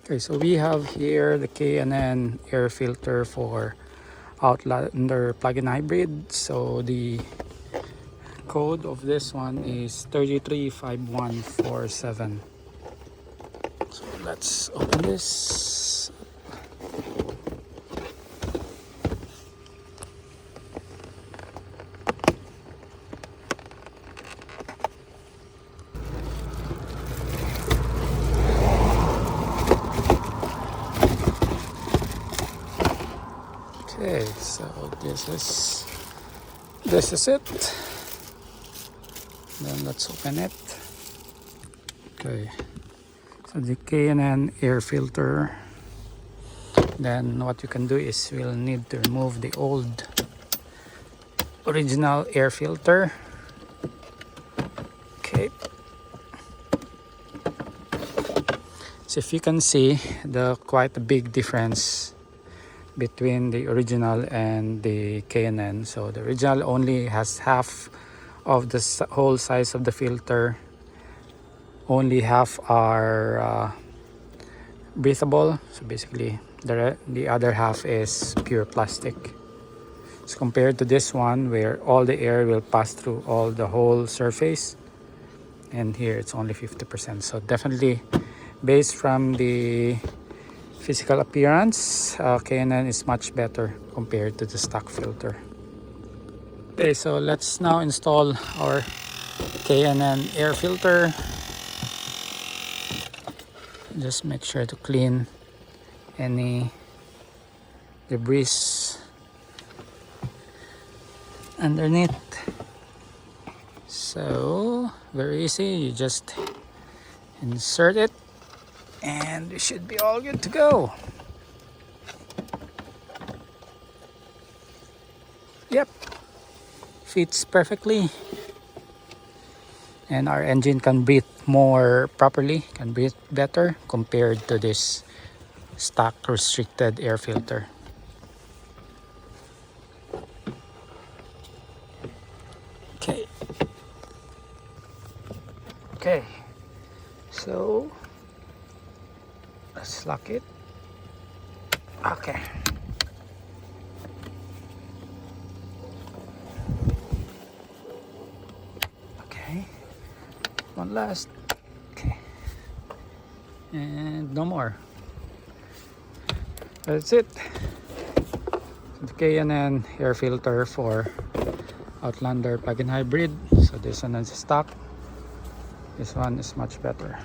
Okay, so we have here the K&N air filter for Outlander plug-in hybrid. So the code of this one is 335147. So let's open this. Okay, so this is it. Then let's open it. Okay, so the K&N air filter. Then what you can do is we'll need to remove the old original air filter. Okay, so if you can see quite a big difference between the original and the K&N. So the original only has half of the whole size of the filter. Only half are breathable. So basically the other half is pure plastic. So compared to this one where all the air will pass through the whole surface, and here it's only 50%. So definitely based from the physical appearance, K&N is much better compared to the stock filter. Okay, so let's now install our K&N air filter. Just make sure to clean any debris underneath. So very easy, you just insert it and it should be all good to go. Yep, fits perfectly, and our engine can breathe more properly, can breathe better compared to this stock restricted air filter. Okay, so let's lock it. Okay. Okay. One last. Okay. And no more. That's it. The K&N air filter for Outlander plug-in hybrid. So this one is stock. This one is much better.